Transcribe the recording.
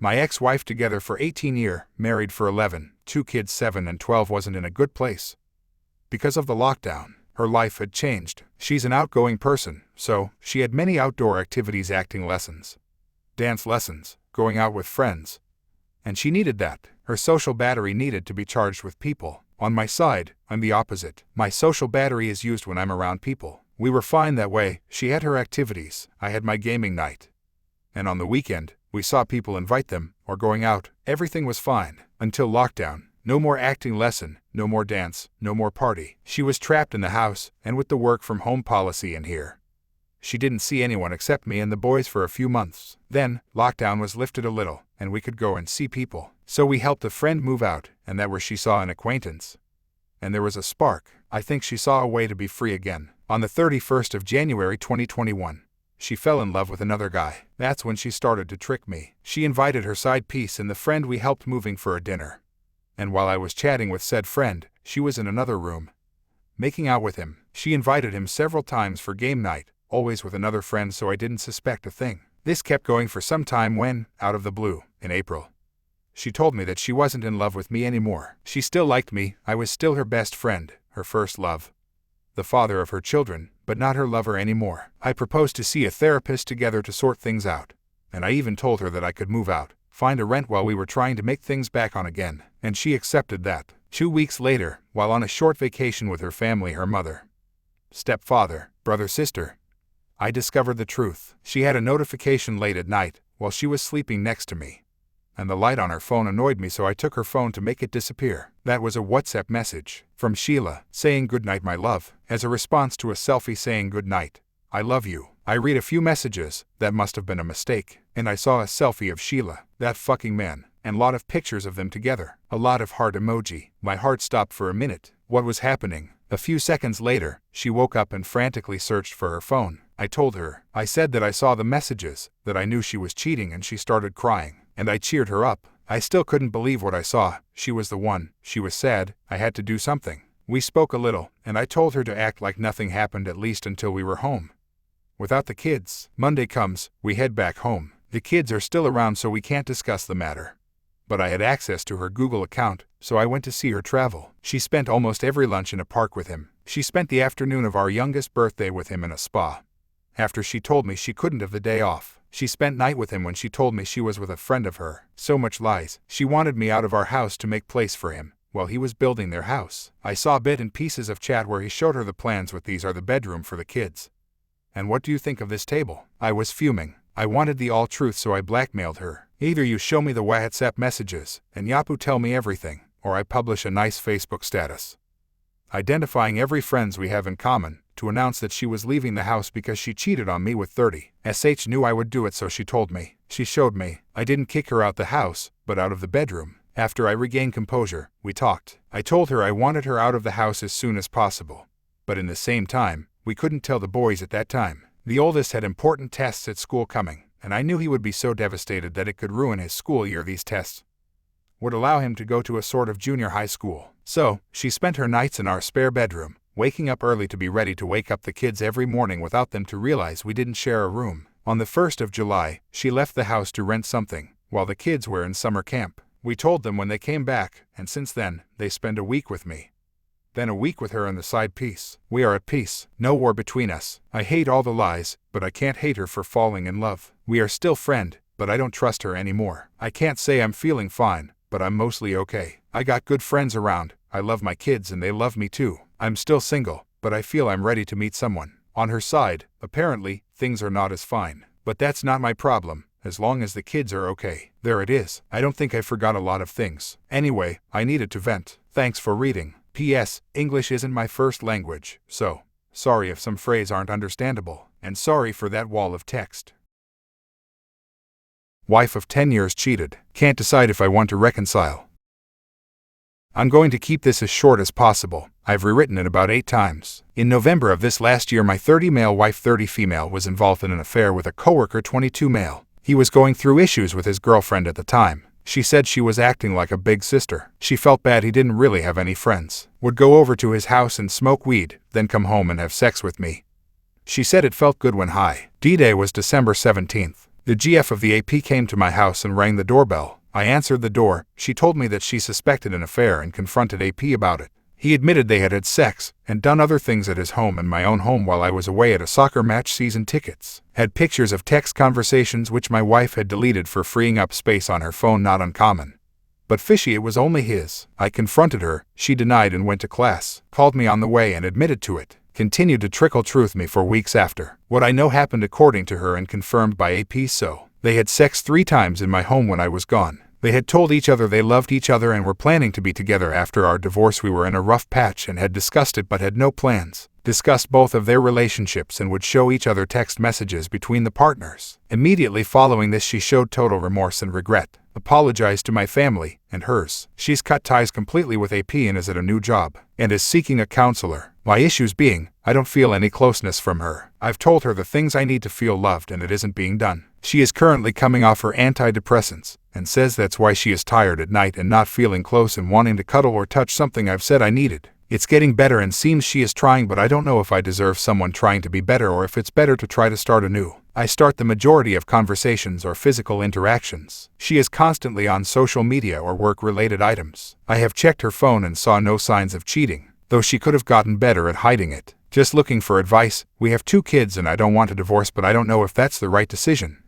My ex-wife together for 18 years, married for 11, 2 kids 7 and 12 wasn't in a good place. Because of the lockdown, her life had changed. She's an outgoing person, so she had many outdoor activities, acting lessons, dance lessons, going out with friends. And she needed that. Her social battery needed to be charged with people. On my side, I'm the opposite. My social battery is used when I'm around people. We were fine that way. She had her activities, I had my gaming night. And on the weekend, we saw people, invite them, or going out. Everything was fine. Until lockdown. No more acting lesson, no more dance, no more party. She was trapped in the house, and with the work from home policy in here, she didn't see anyone except me and the boys for a few months. Then, lockdown was lifted a little, and we could go and see people. So we helped a friend move out, and that where she saw an acquaintance. And there was a spark. I think she saw a way to be free again. On the 31st of January 2021, she fell in love with another guy. That's when she started to trick me. She invited her side piece and the friend we helped moving for a dinner. And while I was chatting with said friend, she was in another room, making out with him. She invited him several times for game night, always with another friend, so I didn't suspect a thing. This kept going for some time when, out of the blue, in April, she told me that she wasn't in love with me anymore. She still liked me, I was still her best friend, her first love, the father of her children, but not her lover anymore. I proposed to see a therapist together to sort things out, and I even told her that I could move out, find a rent while we were trying to make things back on again, and she accepted that. 2 weeks later, while on a short vacation with her family, her mother, stepfather, brother, sister, I discovered the truth. She had a notification late at night while she was sleeping next to me, and the light on her phone annoyed me, so I took her phone to make it disappear. That was a WhatsApp message from Sheila saying "Good night, my love," as a response to a selfie saying "Good night, I love you." I read a few messages, that must have been a mistake, and I saw a selfie of Sheila, that fucking man, and lot of pictures of them together, a lot of heart emoji. My heart stopped for a minute. What was happening? A few seconds later, she woke up and frantically searched for her phone. I told her. I said that I saw the messages, that I knew she was cheating, and she started crying, and I cheered her up. I still couldn't believe what I saw. She was the one. She was sad. I had to do something. We spoke a little, and I told her to act like nothing happened, at least until we were home without the kids. Monday comes, we head back home. The kids are still around, so we can't discuss the matter. But I had access to her Google account, so I went to see her travel. She spent almost every lunch in a park with him. She spent the afternoon of our youngest birthday with him in a spa. After she told me she couldn't have the day off, she spent night with him when she told me she was with a friend of her. So much lies. She wanted me out of our house to make place for him while he was building their house. I saw bit and pieces of chat where he showed her the plans with "These are the bedroom for the kids. And what do you think of this table?" I was fuming. I wanted the all truth, so I blackmailed her. Either you show me the WhatsApp messages and Yapu tell me everything, or I publish a nice Facebook status identifying every friends we have in common to announce that she was leaving the house because she cheated on me with 30. Knew I would do it, so she told me. She showed me. I didn't kick her out the house, but out of the bedroom. After I regained composure, we talked. I told her I wanted her out of the house as soon as possible. But in the same time, we couldn't tell the boys at that time. The oldest had important tests at school coming, and I knew he would be so devastated that it could ruin his school year. These tests would allow him to go to a sort of junior high school. So, she spent her nights in our spare bedroom, waking up early to be ready to wake up the kids every morning without them to realize we didn't share a room. On the 1st of July, she left the house to rent something, while the kids were in summer camp. We told them when they came back, and since then, they spend a week with me. Then a week with her and the side piece. We are at peace. No war between us. I hate all the lies, but I can't hate her for falling in love. We are still friend, but I don't trust her anymore. I can't say I'm feeling fine, but I'm mostly okay. I got good friends around. I love my kids and they love me too. I'm still single, but I feel I'm ready to meet someone. On her side, apparently, things are not as fine. But that's not my problem, as long as the kids are okay. There it is. I don't think I forgot a lot of things. Anyway, I needed to vent. Thanks for reading. P.S. English isn't my first language, so sorry if some phrases aren't understandable, and sorry for that wall of text. Wife of 10 years cheated. Can't decide if I want to reconcile. I'm going to keep this as short as possible. I've rewritten it about 8 times. In November of this last year, my 30 male wife 30 female was involved in an affair with a coworker 22 male. He was going through issues with his girlfriend at the time. She said she was acting like a big sister. She felt bad he didn't really have any friends. Would go over to his house and smoke weed, then come home and have sex with me. She said it felt good when high. D-Day was December 17th. The GF of the AP came to my house and rang the doorbell. I answered the door. She told me that she suspected an affair and confronted AP about it. He admitted they had had sex and done other things at his home and my own home while I was away at a soccer match. Season tickets. Had pictures of text conversations which my wife had deleted for freeing up space on her phone. Not uncommon. But fishy, it was only his. I confronted her. She denied and went to class. Called me on the way and admitted to it. Continued to trickle truth me for weeks after. What I know happened according to her and confirmed by AP. So, they had sex 3 times in my home when I was gone. They had told each other they loved each other and were planning to be together after our divorce. We were in a rough patch and had discussed it but had no plans. Discussed both of their relationships and would show each other text messages between the partners. Immediately following this, she showed total remorse and regret. Apologized to my family and hers. She's cut ties completely with AP and is at a new job and is seeking a counselor. My issues being, I don't feel any closeness from her. I've told her the things I need to feel loved and it isn't being done. She is currently coming off her antidepressants and says that's why she is tired at night and not feeling close and wanting to cuddle or touch something I've said I needed. It's getting better and seems she is trying, but I don't know if I deserve someone trying to be better or if it's better to try to start anew. I start the majority of conversations or physical interactions. She is constantly on social media or work-related items. I have checked her phone and saw no signs of cheating, though she could have gotten better at hiding it. Just looking for advice. We have 2 kids and I don't want a divorce, but I don't know if that's the right decision.